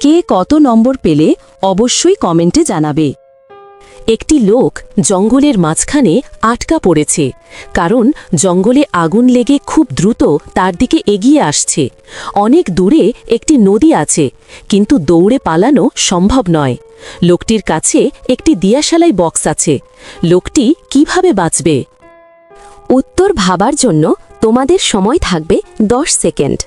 কে কত নম্বর পেলে অবশ্যই কমেন্টে জানাবে। একটি লোক জঙ্গলের মাঝখানে আটকা পড়েছে, কারণ জঙ্গলে আগুন লেগে খুব দ্রুত তার দিকে এগিয়ে আসছে। অনেক দূরে একটি নদী আছে, কিন্তু দৌড়ে পালানো সম্ভব নয়। লোকটির কাছে একটি দিয়াশালাই বক্স আছে। লোকটি কিভাবে বাঁচবে? উত্তর ভাবার জন্য তোমাদের সময় থাকবে 10 সেকেন্ড।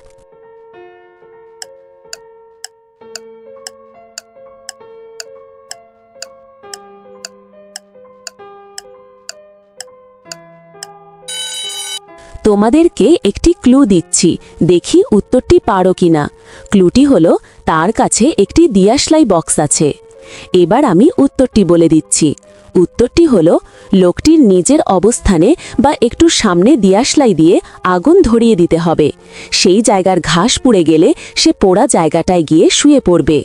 তোমাদেরকে একটি ক্লু দিচ্ছি, দেখি উত্তরটি পারো কিনা। ক্লুটি হলো তার কাছে একটি দিয়াশলাই বক্স আছে। এবার আমি উত্তরটি বলে দিচ্ছি। উত্তরটি হলো লোকটির নিজের অবস্থানে বা একটু সামনে দিয়াশলাই দিয়ে আগুন ধরিয়ে দিতে হবে। সেই জায়গার ঘাস পুড়ে গেলে সে পোড়া জায়গাটায় গিয়ে শুয়ে পড়বে।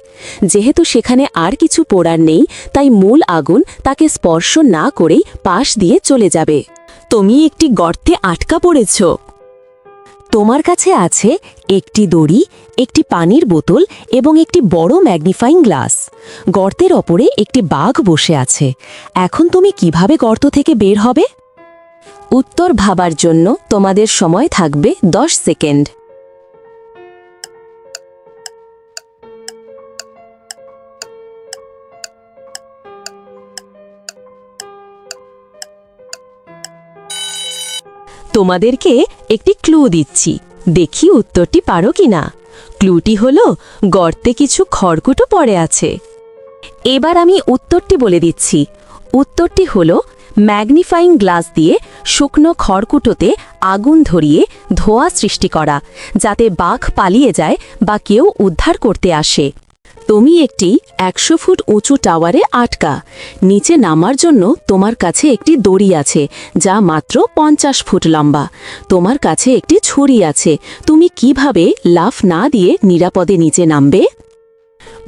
যেহেতু সেখানে আর কিছু পোড়ার নেই, তাই মূল আগুন তাকে স্পর্শ না করেই পাশ দিয়ে চলে যাবে। তুমি একটি গর্তে আটকা পড়েছ। তোমার কাছে আছে একটি দড়ি, একটি পানির বোতল এবং একটি বড় ম্যাগনিফাইং গ্লাস। গর্তের ওপরে একটি বাঘ বসে আছে। এখন তুমি কিভাবে গর্ত থেকে বের হবে? উত্তর ভাবার জন্য তোমাদের সময় থাকবে 10 সেকেন্ড। তোমাদেরকে একটি ক্লু দিচ্ছি, দেখি উত্তরটি পারো কিনা। ক্লুটি হলো গর্তে কিছু খড়কুটো পড়ে আছে। এবার আমি উত্তরটি বলে দিচ্ছি। উত্তরটি হলো ম্যাগনিফাইং গ্লাস দিয়ে শুকনো খড়কুটোতে আগুন ধরিয়ে ধোঁয়া সৃষ্টি করা, যাতে বাঘ পালিয়ে যায় বা কেউ উদ্ধার করতে আসে। তুমি একটি 100 ফুট উঁচু টাওয়ারে আটকা। নিচে নামার জন্য তোমার কাছে একটি দড়ি আছে, যা মাত্র 50 ফুট লম্বা। তোমার কাছে একটি ছুরি আছে। তুমি কিভাবে লাফ না দিয়ে নিরাপদে নিচে নামবে?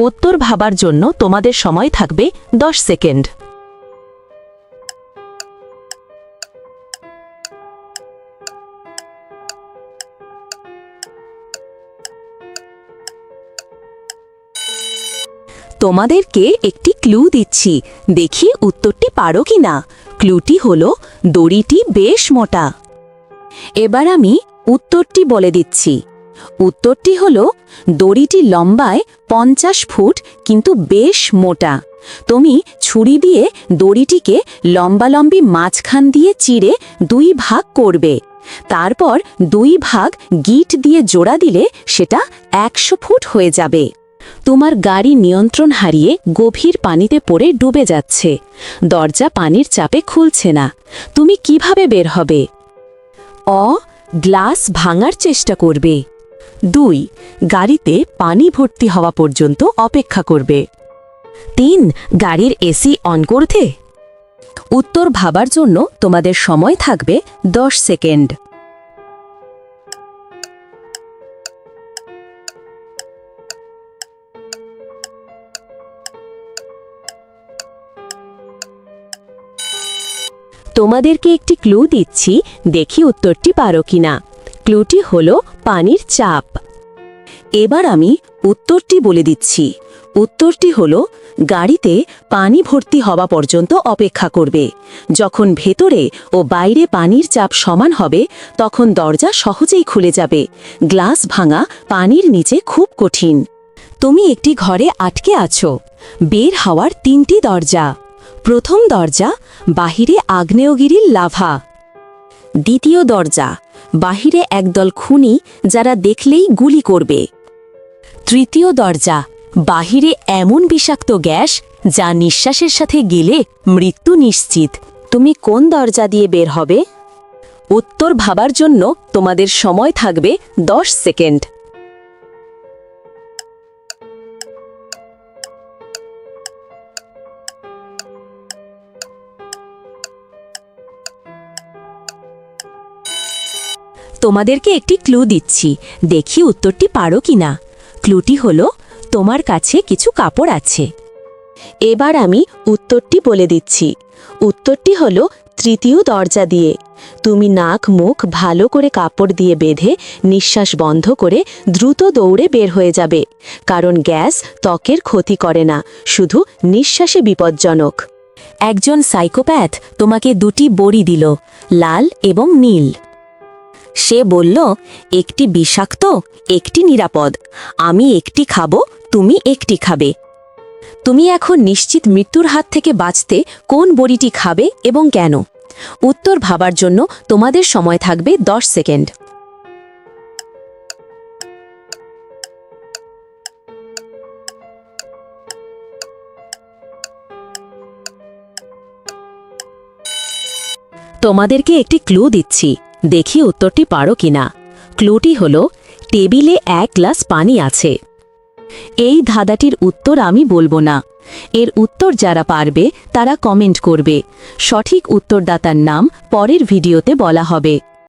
উত্তর ভাবার জন্য তোমাদের সময় থাকবে 10 সেকেন্ড। তোমাদেরকে একটি ক্লু দিচ্ছি, দেখি উত্তরটি পারো কিনা। ক্লুটি হলো দড়িটি বেশ মোটা। এবার আমি উত্তরটি বলে দিচ্ছি। উত্তরটি হলো দড়িটি লম্বায় 50 ফুট, কিন্তু বেশ মোটা। তুমি ছুরি দিয়ে দড়িটিকে লম্বালম্বি মাঝখান দিয়ে চিরে 2 ভাগ করবে। তারপর 2 ভাগ গিট দিয়ে জোড়া দিলে সেটা 100 ফুট হয়ে যাবে। তোমার গাড়ি নিয়ন্ত্রণ হারিয়ে গভীর পানিতে পড়ে ডুবে যাচ্ছে। দরজা পানির চাপে খুলছে না। তুমি কিভাবে বের হবে? অ, গ্লাস ভাঙার চেষ্টা করবে। 2, গাড়িতে পানি ভর্তি হওয়া পর্যন্ত অপেক্ষা করবে। 3, গাড়ির এসি অন করতে। উত্তর ভাবার জন্য তোমাদের সময় থাকবে 10 সেকেন্ড। তোমাদেরকে একটি ক্লু দিচ্ছি, দেখি উত্তরটি পারো কিনা। ক্লুটি হলো পানির চাপ। এবার আমি উত্তরটি বলে দিচ্ছি। উত্তরটি হলো গাড়িতে পানি ভর্তি হওয়া পর্যন্ত অপেক্ষা করবে। যখন ভেতরে ও বাইরে পানির চাপ সমান হবে, তখন দরজা সহজেই খুলে যাবে। গ্লাস ভাঙা পানির নিচে খুব কঠিন। তুমি একটি ঘরে আটকে আছো। বের হওয়ার 3টি দরজা। প্রথম দরজা, বাহিরে আগ্নেয়গিরির লাভা। দ্বিতীয় দরজা, বাহিরে একদল খুনি, যারা দেখলেই গুলি করবে। তৃতীয় দরজা, বাহিরে এমন বিষাক্ত গ্যাস যা নিঃশ্বাসের সাথে গেলে মৃত্যু নিশ্চিত। তুমি কোন দরজা দিয়ে বের হবে? উত্তর ভাবার জন্য তোমাদের সময় থাকবে 10 সেকেন্ড। তোমাদেরকে একটি ক্লু দিচ্ছি, দেখি উত্তরটি পারো কিনা। ক্লুটি হলো তোমার কাছে কিছু কাপড় আছে। এবার আমি উত্তরটি বলে দিচ্ছি। উত্তরটি হলো তৃতীয় দরজা দিয়ে। তুমি নাক মুখ ভালো করে কাপড় দিয়ে বেঁধে নিঃশ্বাস বন্ধ করে দ্রুত দৌড়ে বের হয়ে যাবে, কারণ গ্যাস ত্বকের ক্ষতি করে না, শুধু নিঃশ্বাসে বিপজ্জনক। একজন সাইকোপ্যাথ তোমাকে দুটি বড়ি দিল, লাল এবং নীল। সে বলল, একটি বিষাক্ত, একটি নিরাপদ। আমি একটি খাবো, তুমি একটি খাবে। তুমি এখন নিশ্চিত মৃত্যুর হাত থেকে বাঁচতে কোন বড়িটি খাবে এবং কেন? উত্তর ভাবার জন্য তোমাদের সময় থাকবে 10 সেকেন্ড। তোমাদেরকে একটি ক্লু দিচ্ছি, দেখি উত্তরটি পারো কিনা। ক্লুটি হলো, টেবিলে 1 গ্লাস পানি আছে। এই ধাঁধাটির উত্তর আমি বলবো না। এর উত্তর যারা পারবে তারা কমেন্ট করবে। সঠিক উত্তরদাতার নাম পরের ভিডিওতে বলা হবে।